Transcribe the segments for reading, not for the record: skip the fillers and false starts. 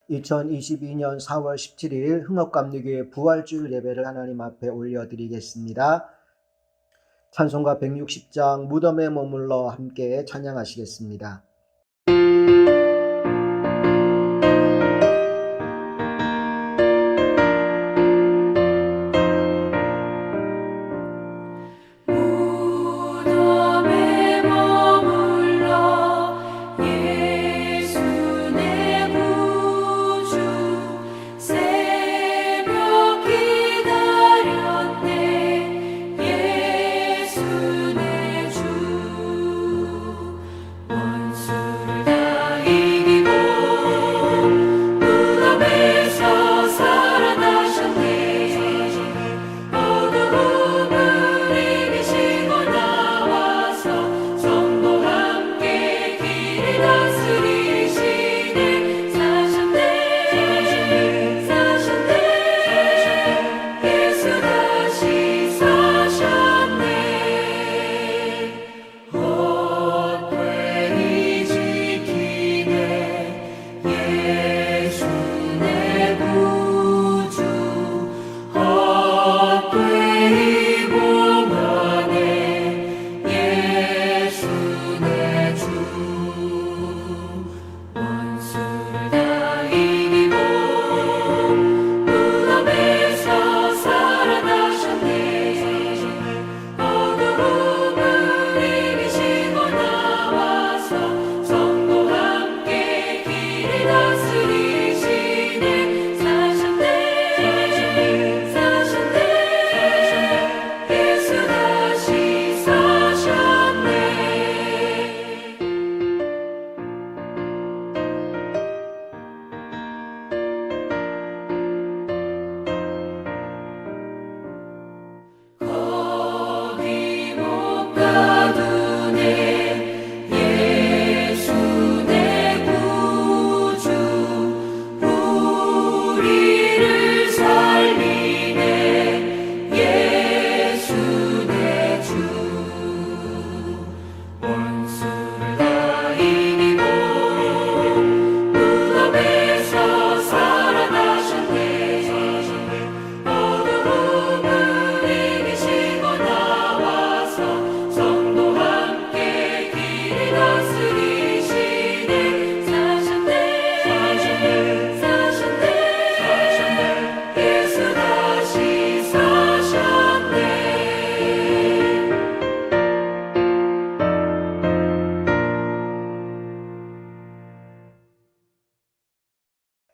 2022년 4월 17일 흥업감리교회 부활주일 예배를 하나님 앞에 올려드리겠습니다. 찬송가 160장 무덤에 머물러 함께 찬양하시겠습니다.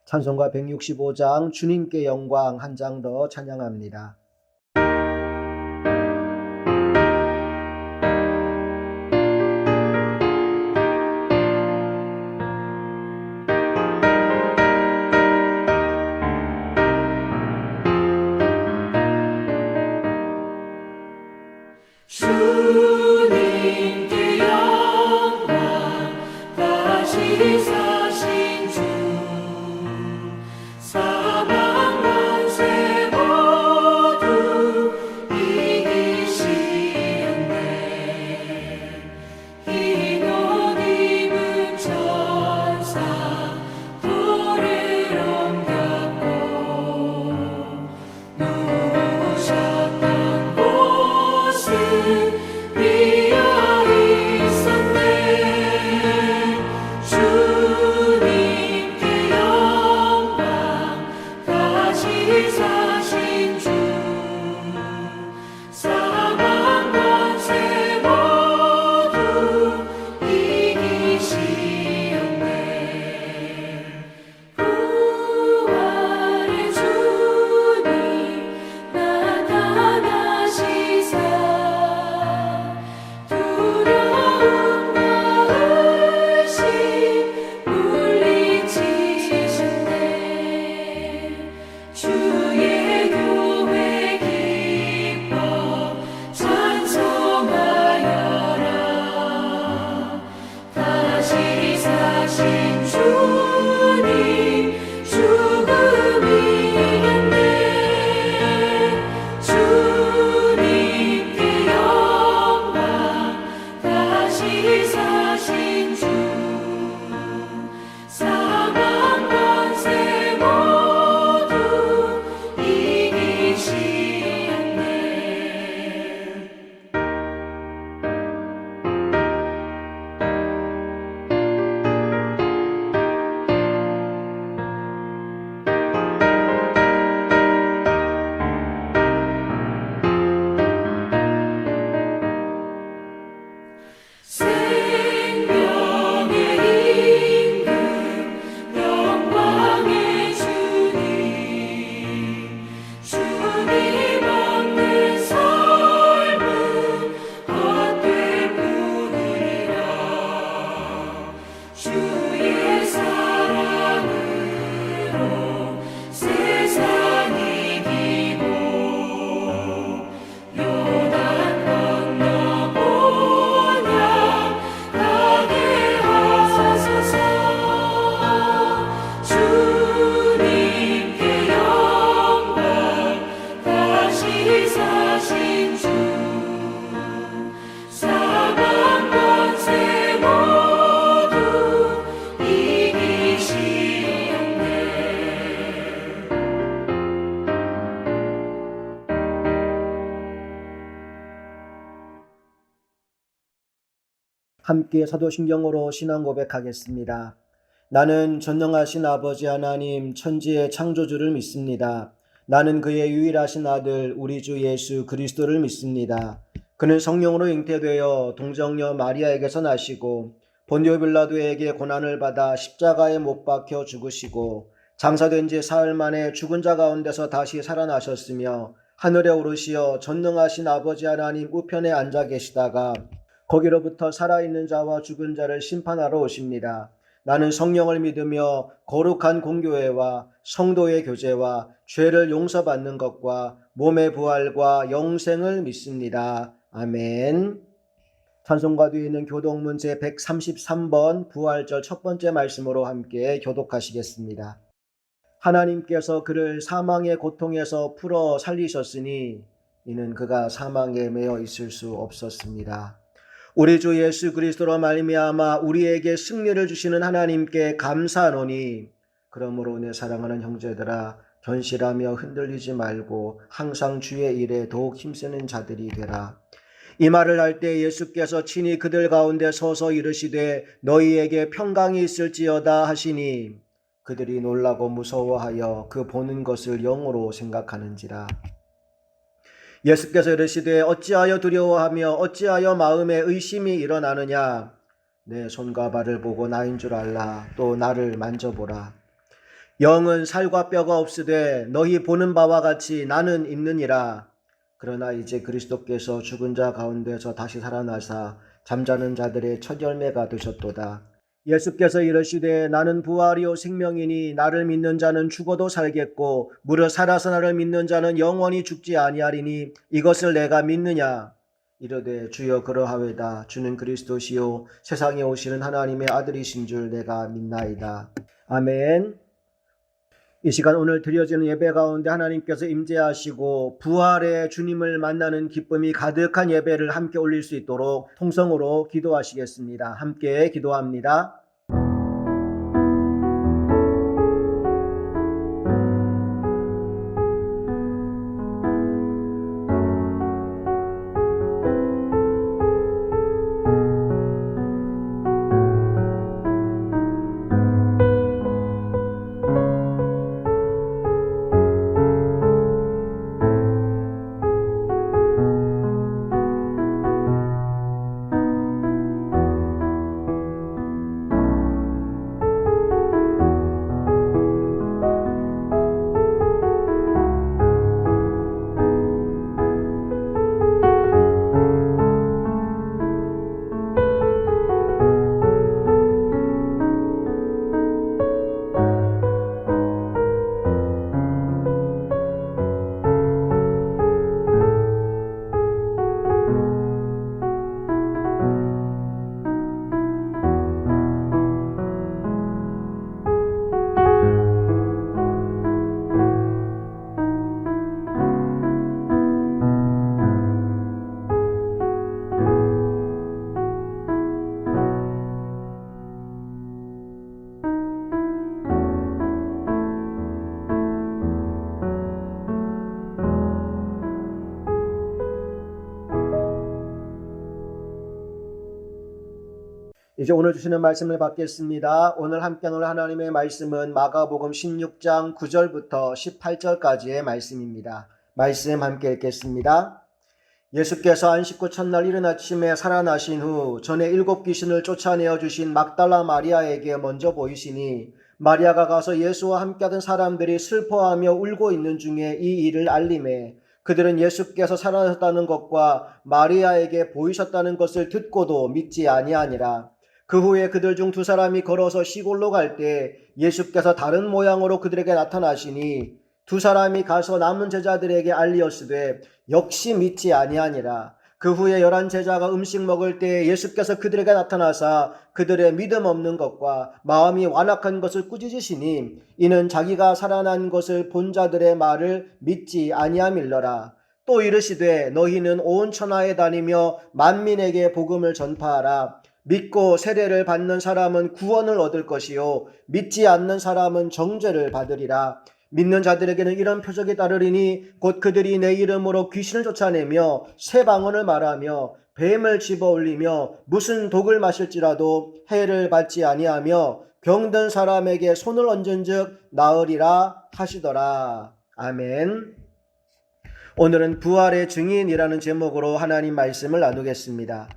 찬송가 165장 주님께 영광 한 장 더 찬양합니다. 주님께 영광 다시 사신 주 사망 권세 모두 함께 사도신경으로 신앙 고백하겠습니다. 나는 전능하신 아버지 하나님 천지의 창조주를 믿습니다. 나는 그의 유일하신 아들 우리 주 예수 그리스도를 믿습니다. 그는 성령으로 잉태되어 동정녀 마리아에게서 나시고 본디오 빌라도에게 고난을 받아 십자가에 못 박혀 죽으시고 장사된 지 사흘 만에 죽은 자 가운데서 다시 살아나셨으며 하늘에 오르시어 전능하신 아버지 하나님 우편에 앉아 계시다가 거기로부터 살아있는 자와 죽은 자를 심판하러 오십니다. 나는 성령을 믿으며 거룩한 공교회와 성도의 교제와 죄를 용서받는 것과 몸의 부활과 영생을 믿습니다. 아멘. 찬송가 뒤에 있는 교독문 제 133번 부활절 첫 번째 말씀으로 함께 교독하시겠습니다. 하나님께서 그를 사망의 고통에서 풀어 살리셨으니 이는 그가 사망에 매여 있을 수 없었습니다. 우리 주 예수 그리스도로 말미암아 우리에게 승리를 주시는 하나님께 감사하노니 그러므로 내 사랑하는 형제들아 견실하며 흔들리지 말고 항상 주의 일에 더욱 힘쓰는 자들이 되라. 이 말을 할 때 예수께서 친히 그들 가운데 서서 이르시되 너희에게 평강이 있을지어다 하시니 그들이 놀라고 무서워하여 그 보는 것을 영으로 생각하는지라. 예수께서 이르시되 어찌하여 두려워하며 어찌하여 마음에 의심이 일어나느냐. 내 손과 발을 보고 나인 줄 알라. 또 나를 만져보라. 영은 살과 뼈가 없으되 너희 보는 바와 같이 나는 있느니라. 그러나 이제 그리스도께서 죽은 자 가운데서 다시 살아나사 잠자는 자들의 첫 열매가 되셨도다. 예수께서 이르시되 나는 부활이요 생명이니 나를 믿는 자는 죽어도 살겠고 무릇 살아서 나를 믿는 자는 영원히 죽지 아니하리니 이것을 내가 믿느냐. 이르되 주여 그러하외다. 주는 그리스도시요 세상에 오시는 하나님의 아들이신 줄 내가 믿나이다. 아멘. 이 시간 오늘 드려지는 예배 가운데 하나님께서 임재하시고 부활의 주님을 만나는 기쁨이 가득한 예배를 함께 올릴 수 있도록 통성으로 기도하시겠습니다. 함께 기도합니다. 이제 오늘 주시는 말씀을 받겠습니다. 오늘 함께 나눌 하나님의 말씀은 마가복음 16장 9절부터 18절까지의 말씀입니다. 말씀 함께 읽겠습니다. 예수께서 안식 후 첫날 이른 아침에 살아나신 후 전에 7 귀신을 쫓아내어 주신 막달라 마리아에게 먼저 보이시니 마리아가 가서 예수와 함께하던 사람들이 슬퍼하며 울고 있는 중에 이 일을 알림해 그들은 예수께서 살아나셨다는 것과 마리아에게 보이셨다는 것을 듣고도 믿지 아니하니라. 그 후에 그들 중 2 사람이 걸어서 시골로 갈 때 예수께서 다른 모양으로 그들에게 나타나시니 2 사람이 가서 남은 제자들에게 알리었으되 역시 믿지 아니하니라. 그 후에 11 제자가 음식 먹을 때 예수께서 그들에게 나타나사 그들의 믿음 없는 것과 마음이 완악한 것을 꾸짖으시니 이는 자기가 살아난 것을 본 자들의 말을 믿지 아니함일러라. 또 이르시되 너희는 온 천하에 다니며 만민에게 복음을 전파하라. 믿고 세례를 받는 사람은 구원을 얻을 것이요 믿지 않는 사람은 정죄를 받으리라. 믿는 자들에게는 이런 표적이 따르리니 곧 그들이 내 이름으로 귀신을 쫓아내며 새 방언을 말하며 뱀을 집어 올리며 무슨 독을 마실지라도 해를 받지 아니하며 병든 사람에게 손을 얹은즉 나으리라 하시더라. 아멘. 오늘은 부활의 증인이라는 제목으로 하나님 말씀을 나누겠습니다.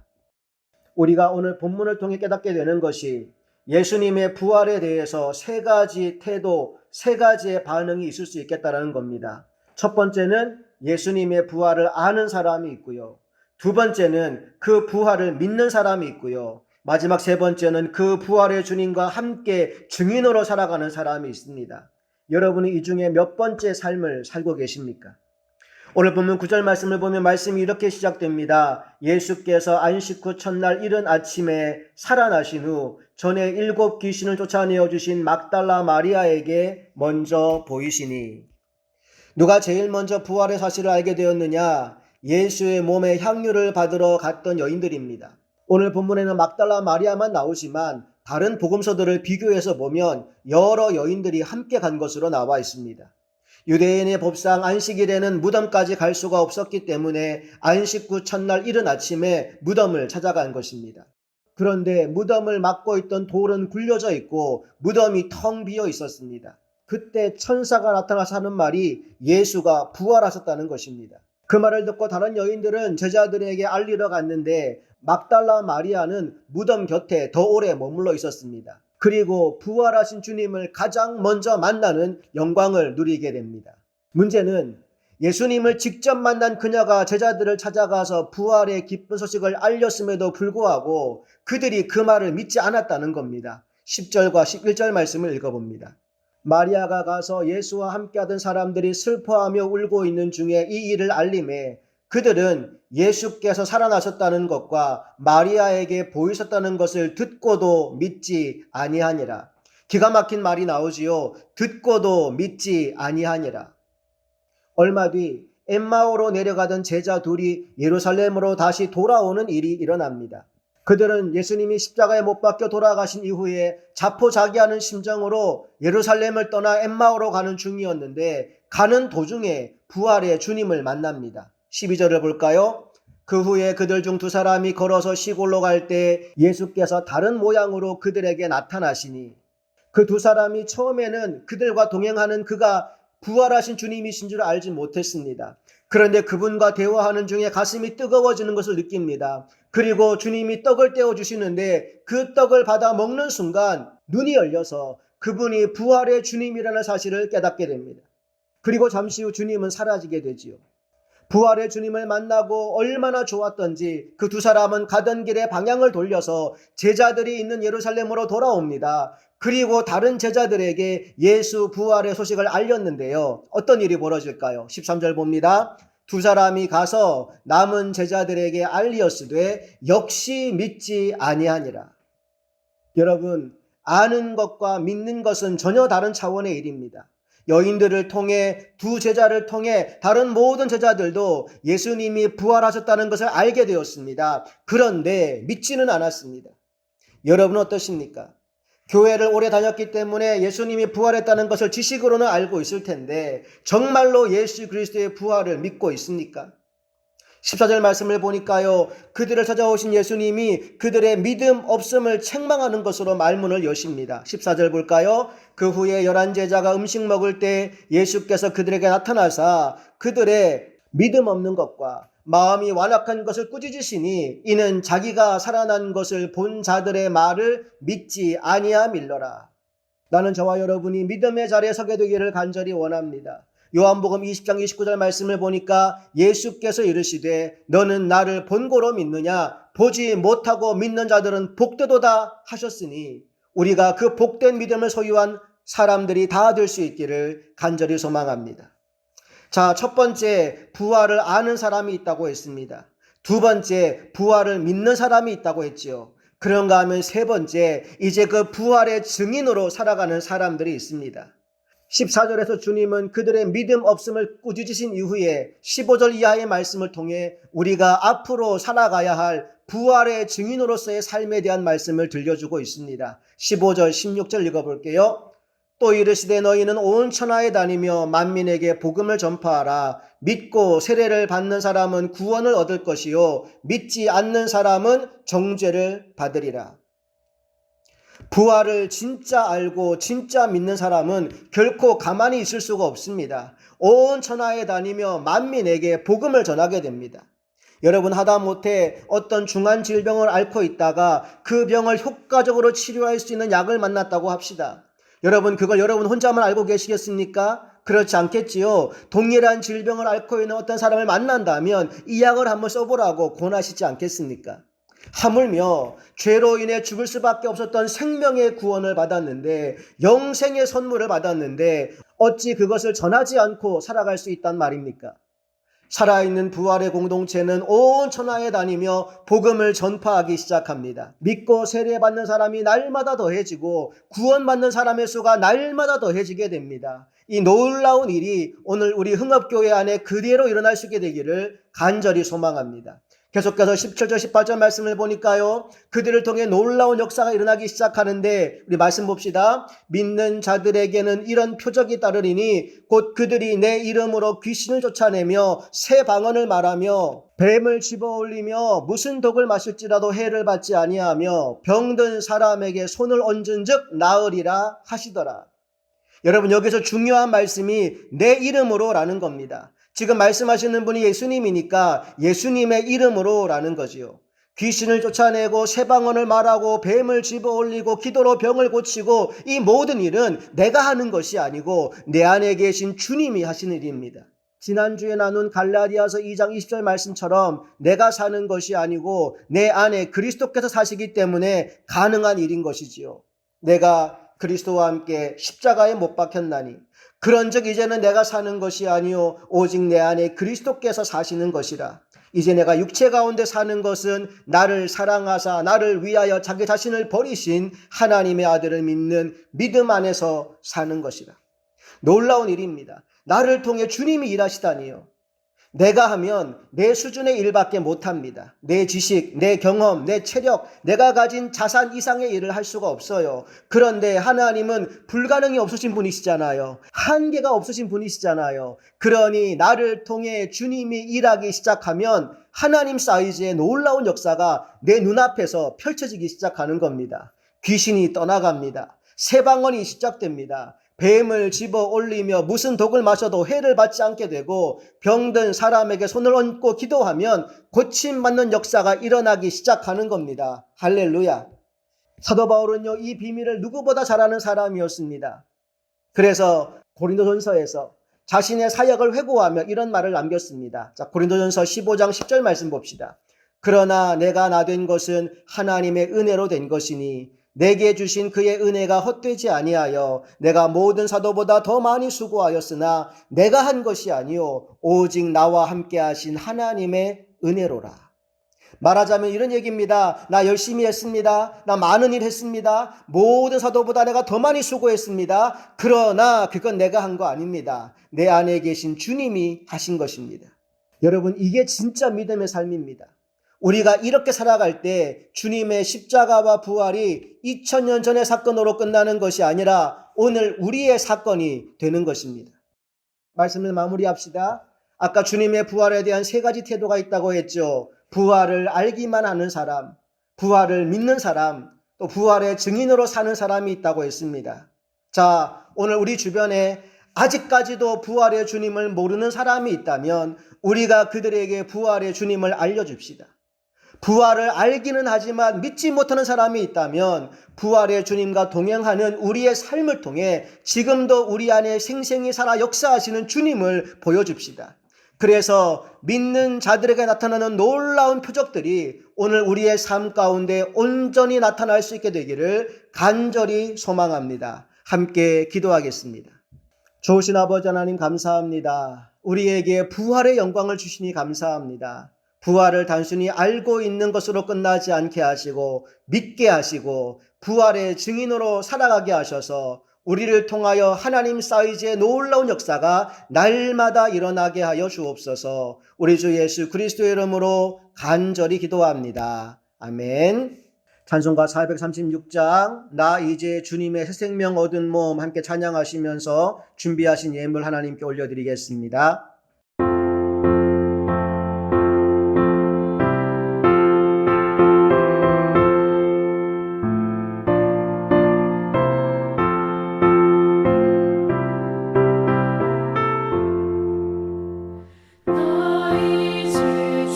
우리가 오늘 본문을 통해 깨닫게 되는 것이 예수님의 부활에 대해서 세 가지 태도, 세 가지의 반응이 있을 수 있겠다는 겁니다. 첫 번째는 예수님의 부활을 아는 사람이 있고요. 두 번째는 그 부활을 믿는 사람이 있고요. 마지막 세 번째는 그 부활의 주님과 함께 증인으로 살아가는 사람이 있습니다. 여러분이 이 중에 몇 번째 삶을 살고 계십니까? 오늘 본문 9절 말씀을 보면 말씀이 이렇게 시작됩니다. 예수께서 안식 후 첫날 이른 아침에 살아나신 후 전에 7 귀신을 쫓아내어 주신 막달라 마리아에게 먼저 보이시니. 누가 제일 먼저 부활의 사실을 알게 되었느냐? 예수의 몸에 향유를 받으러 갔던 여인들입니다. 오늘 본문에는 막달라 마리아만 나오지만 다른 복음서들을 비교해서 보면 여러 여인들이 함께 간 것으로 나와 있습니다. 유대인의 법상 안식일에는 무덤까지 갈 수가 없었기 때문에 안식 후 첫날 이른 아침에 무덤을 찾아간 것입니다. 그런데 무덤을 막고 있던 돌은 굴려져 있고 무덤이 텅 비어 있었습니다. 그때 천사가 나타나서 하는 말이 예수가 부활하셨다는 것입니다. 그 말을 듣고 다른 여인들은 제자들에게 알리러 갔는데 막달라 마리아는 무덤 곁에 더 오래 머물러 있었습니다. 그리고 부활하신 주님을 가장 먼저 만나는 영광을 누리게 됩니다. 문제는 예수님을 직접 만난 그녀가 제자들을 찾아가서 부활의 기쁜 소식을 알렸음에도 불구하고 그들이 그 말을 믿지 않았다는 겁니다. 10절과 11절 말씀을 읽어봅니다. 마리아가 가서 예수와 함께하던 사람들이 슬퍼하며 울고 있는 중에 이 일을 알림해 그들은 예수께서 살아나셨다는 것과 마리아에게 보이셨다는 것을 듣고도 믿지 아니하니라. 기가 막힌 말이 나오지요. 듣고도 믿지 아니하니라. 얼마 뒤 엠마오로 내려가던 제자 둘이 예루살렘으로 다시 돌아오는 일이 일어납니다. 그들은 예수님이 십자가에 못 박혀 돌아가신 이후에 자포자기하는 심정으로 예루살렘을 떠나 엠마오로 가는 중이었는데 가는 도중에 부활의 주님을 만납니다. 12절을 볼까요? 그 후에 그들 중 2 사람이 걸어서 시골로 갈 때 예수께서 다른 모양으로 그들에게 나타나시니 그 2 사람이 처음에는 그들과 동행하는 그가 부활하신 주님이신 줄 알지 못했습니다. 그런데 그분과 대화하는 중에 가슴이 뜨거워지는 것을 느낍니다. 그리고 주님이 떡을 떼어주시는데 그 떡을 받아 먹는 순간 눈이 열려서 그분이 부활의 주님이라는 사실을 깨닫게 됩니다. 그리고 잠시 후 주님은 사라지게 되지요. 부활의 주님을 만나고 얼마나 좋았던지 그 2 사람은 가던 길에 방향을 돌려서 제자들이 있는 예루살렘으로 돌아옵니다. 그리고 다른 제자들에게 예수 부활의 소식을 알렸는데요. 어떤 일이 벌어질까요? 13절 봅니다. 2 사람이 가서 남은 제자들에게 알리었으되 역시 믿지 아니하니라. 여러분, 아는 것과 믿는 것은 전혀 다른 차원의 일입니다. 여인들을 통해 2 제자를 통해 다른 모든 제자들도 예수님이 부활하셨다는 것을 알게 되었습니다. 그런데 믿지는 않았습니다. 여러분은 어떠십니까? 교회를 오래 다녔기 때문에 예수님이 부활했다는 것을 지식으로는 알고 있을 텐데 정말로 예수 그리스도의 부활을 믿고 있습니까? 14절 말씀을 보니까요. 그들을 찾아오신 예수님이 그들의 믿음 없음을 책망하는 것으로 말문을 여십니다. 14절 볼까요? 그 후에 11 제자가 음식 먹을 때 예수께서 그들에게 나타나사 그들의 믿음 없는 것과 마음이 완악한 것을 꾸짖으시니 이는 자기가 살아난 것을 본 자들의 말을 믿지 아니함일러라. 나는 저와 여러분이 믿음의 자리에 서게 되기를 간절히 원합니다. 요한복음 20장 29절 말씀을 보니까 예수께서 이르시되 너는 나를 본고로 믿느냐? 보지 못하고 믿는 자들은 복되도다 하셨으니 우리가 그 복된 믿음을 소유한 사람들이 다 될 수 있기를 간절히 소망합니다. 자, 첫 번째 부활을 아는 사람이 있다고 했습니다. 두 번째 부활을 믿는 사람이 있다고 했지요. 그런가 하면 세 번째 이제 그 부활의 증인으로 살아가는 사람들이 있습니다. 14절에서 주님은 그들의 믿음 없음을 꾸짖으신 이후에 15절 이하의 말씀을 통해 우리가 앞으로 살아가야 할 부활의 증인으로서의 삶에 대한 말씀을 들려주고 있습니다. 15절, 16절 읽어볼게요. 또 이르시되 너희는 온 천하에 다니며 만민에게 복음을 전파하라. 믿고 세례를 받는 사람은 구원을 얻을 것이요 믿지 않는 사람은 정죄를 받으리라. 부활을 진짜 알고 진짜 믿는 사람은 결코 가만히 있을 수가 없습니다. 온 천하에 다니며 만민에게 복음을 전하게 됩니다. 여러분, 하다못해 어떤 중한 질병을 앓고 있다가 그 병을 효과적으로 치료할 수 있는 약을 만났다고 합시다. 여러분, 그걸 여러분 혼자만 알고 계시겠습니까? 그렇지 않겠지요. 동일한 질병을 앓고 있는 어떤 사람을 만난다면 이 약을 한번 써보라고 권하시지 않겠습니까? 하물며 죄로 인해 죽을 수밖에 없었던 생명의 구원을 받았는데, 영생의 선물을 받았는데 어찌 그것을 전하지 않고 살아갈 수 있단 말입니까? 살아있는 부활의 공동체는 온 천하에 다니며 복음을 전파하기 시작합니다. 믿고 세례받는 사람이 날마다 더해지고 구원받는 사람의 수가 날마다 더해지게 됩니다. 이 놀라운 일이 오늘 우리 흥업교회 안에 그대로 일어날 수 있게 되기를 간절히 소망합니다. 계속해서 17절 18절 말씀을 보니까요, 그들을 통해 놀라운 역사가 일어나기 시작하는데, 우리 말씀 봅시다. 믿는 자들에게는 이런 표적이 따르리니 곧 그들이 내 이름으로 귀신을 쫓아내며 새 방언을 말하며 뱀을 집어올리며 무슨 독을 마실지라도 해를 받지 아니하며 병든 사람에게 손을 얹은즉 나으리라 하시더라. 여러분, 여기서 중요한 말씀이 내 이름으로라는 겁니다. 지금 말씀하시는 분이 예수님이니까 예수님의 이름으로라는 거지요. 귀신을 쫓아내고 새 방언을 말하고 뱀을 집어올리고 기도로 병을 고치고, 이 모든 일은 내가 하는 것이 아니고 내 안에 계신 주님이 하시는 일입니다. 지난주에 나눈 갈라디아서 2장 20절 말씀처럼 내가 사는 것이 아니고 내 안에 그리스도께서 사시기 때문에 가능한 일인 것이지요. 내가 그리스도와 함께 십자가에 못 박혔나니 그런즉 이제는 내가 사는 것이 아니요 오직 내 안에 그리스도께서 사시는 것이라. 이제 내가 육체 가운데 사는 것은 나를 사랑하사 나를 위하여 자기 자신을 버리신 하나님의 아들을 믿는 믿음 안에서 사는 것이라. 놀라운 일입니다. 나를 통해 주님이 일하시다니요. 내가 하면 내 수준의 일밖에 못합니다. 내 지식, 내 경험, 내 체력, 내가 가진 자산 이상의 일을 할 수가 없어요. 그런데 하나님은 불가능이 없으신 분이시잖아요. 한계가 없으신 분이시잖아요. 그러니 나를 통해 주님이 일하기 시작하면 하나님 사이즈의 놀라운 역사가 내 눈앞에서 펼쳐지기 시작하는 겁니다. 귀신이 떠나갑니다. 새 방언이 시작됩니다. 뱀을 집어 올리며 무슨 독을 마셔도 해를 받지 않게 되고, 병든 사람에게 손을 얹고 기도하면 고침받는 역사가 일어나기 시작하는 겁니다. 할렐루야. 사도 바울은요, 이 비밀을 누구보다 잘 아는 사람이었습니다. 그래서 고린도전서에서 자신의 사역을 회고하며 이런 말을 남겼습니다. 자, 고린도전서 15장 10절 말씀 봅시다. 그러나 내가 나 된 것은 하나님의 은혜로 된 것이니 내게 주신 그의 은혜가 헛되지 아니하여 내가 모든 사도보다 더 많이 수고하였으나 내가 한 것이 아니요 오직 나와 함께 하신 하나님의 은혜로라. 말하자면 이런 얘기입니다. 나 열심히 했습니다. 나 많은 일 했습니다. 모든 사도보다 내가 더 많이 수고했습니다. 그러나 그건 내가 한 거 아닙니다. 내 안에 계신 주님이 하신 것입니다. 여러분, 이게 진짜 믿음의 삶입니다. 우리가 이렇게 살아갈 때 주님의 십자가와 부활이 2000년 전의 사건으로 끝나는 것이 아니라 오늘 우리의 사건이 되는 것입니다. 말씀을 마무리합시다. 아까 주님의 부활에 대한 세 가지 태도가 있다고 했죠. 부활을 알기만 하는 사람, 부활을 믿는 사람, 또 부활의 증인으로 사는 사람이 있다고 했습니다. 자, 오늘 우리 주변에 아직까지도 부활의 주님을 모르는 사람이 있다면 우리가 그들에게 부활의 주님을 알려줍시다. 부활을 알기는 하지만 믿지 못하는 사람이 있다면 부활의 주님과 동행하는 우리의 삶을 통해 지금도 우리 안에 생생히 살아 역사하시는 주님을 보여줍시다. 그래서 믿는 자들에게 나타나는 놀라운 표적들이 오늘 우리의 삶 가운데 온전히 나타날 수 있게 되기를 간절히 소망합니다. 함께 기도하겠습니다. 좋으신 아버지 하나님, 감사합니다. 우리에게 부활의 영광을 주시니 감사합니다. 부활을 단순히 알고 있는 것으로 끝나지 않게 하시고 믿게 하시고 부활의 증인으로 살아가게 하셔서 우리를 통하여 하나님 사이즈의 놀라운 역사가 날마다 일어나게 하여 주옵소서. 우리 주 예수 그리스도의 이름으로 간절히 기도합니다. 아멘. 찬송가 436장 나 이제 주님의 새 생명 얻은 몸 함께 찬양하시면서 준비하신 예물 하나님께 올려드리겠습니다. 나 이제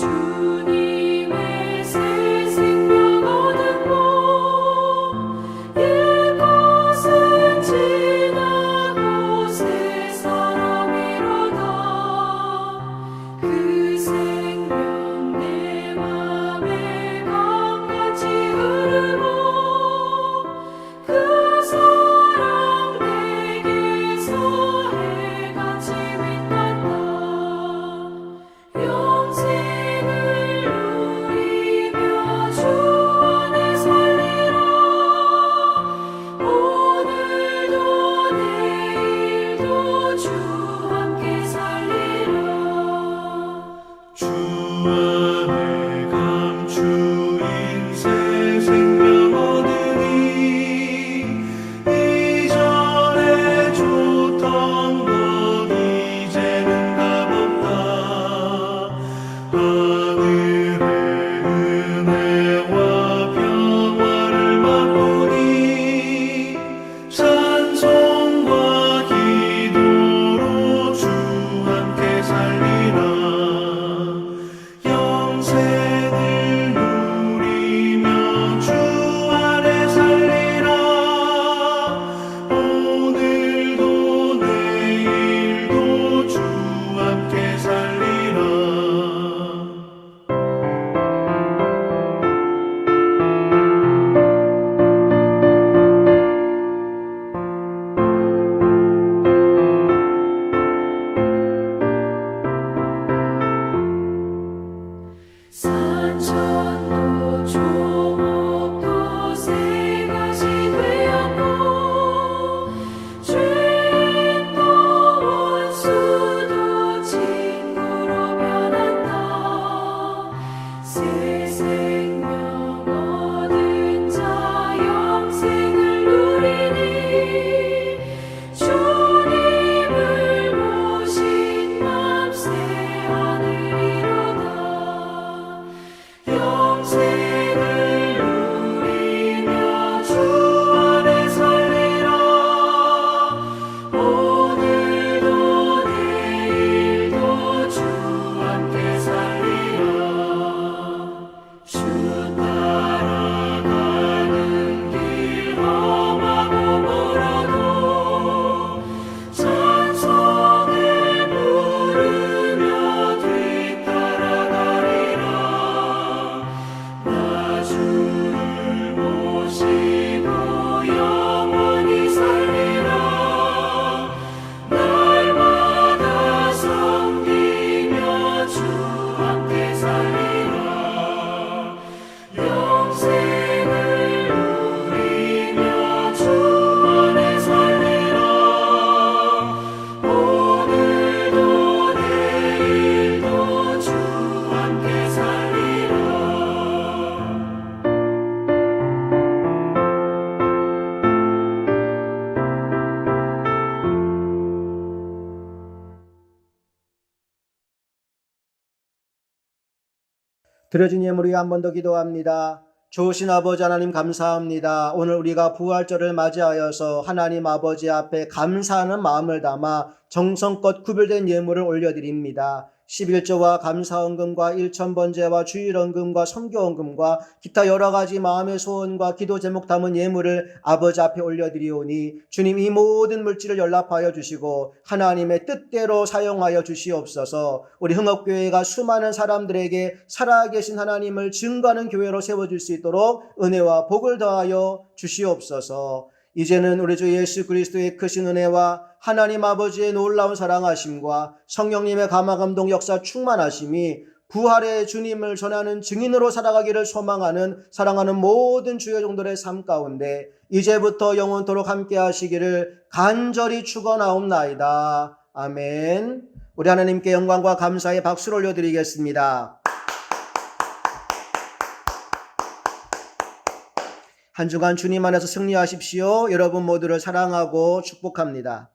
주님의 새 생명 얻은 몸 옛것은 지나고 새 사람이로다 그 생명 내 맘에 강같이 흐르고 그 사랑 내게서 해같이 빛난다 영생을 누리며 주 안에 살리라 오늘도 내일도 주 함께 살리라 주 안에 감추인 새 생명 얻으니 이전에 줬던 것 이제는 값없다 하늘의 은혜와 평화를 맛보니 찬송과 기도로 주 함께 살리라 영생을 누리며 주 안에 살리라 오늘도 내일도 주 함께 살리라 산천도 조목도 새같이 되었고 죄인도 원수도 친구로 변한다 새 생명 얻은 자 영생을 누리니 주님을 모신 맘 새 하늘이로다 영생을 누리며 주 안에 살리라 오늘도 내일도 주 함께 살리라 주 따라가는 길 험하고 멀어도 찬송을 부르며 뒤따라가리라 나 주를 모시고 영원히 살리라 날마다 섬기며 주 함께 살리라 영생을 누리며 주 안에 살리라 오늘도 내일도 주 함께 살리라 드려진 예물 위에 한 번 더 기도합니다. 좋으신 아버지 하나님 감사합니다. 오늘 우리가 부활절을 맞이하여서 하나님 아버지 앞에 감사하는 마음을 담아 정성껏 구별된 예물을 올려드립니다. 11조와 감사헌금과 일천번제와 주일헌금과 선교헌금과 기타 여러가지 마음의 소원과 기도 제목 담은 예물을 아버지 앞에 올려드리오니 주님 이 모든 물질을 연락하여 주시고 하나님의 뜻대로 사용하여 주시옵소서. 우리 흥업교회가 수많은 사람들에게 살아계신 하나님을 증거하는 교회로 세워줄 수 있도록 은혜와 복을 더하여 주시옵소서. 이제는 우리 주 예수 그리스도의 크신 은혜와 하나님 아버지의 놀라운 사랑하심과 성령님의 감화감동 역사 충만하심이 부활의 주님을 전하는 증인으로 살아가기를 소망하는 사랑하는 모든 주의 종들의 삶 가운데 이제부터 영원토록 함께 하시기를 간절히 축원하옵나이다. 아멘. 우리 하나님께 영광과 감사의 박수를 올려드리겠습니다. 한 주간 주님 안에서 승리하십시오. 여러분 모두를 사랑하고 축복합니다.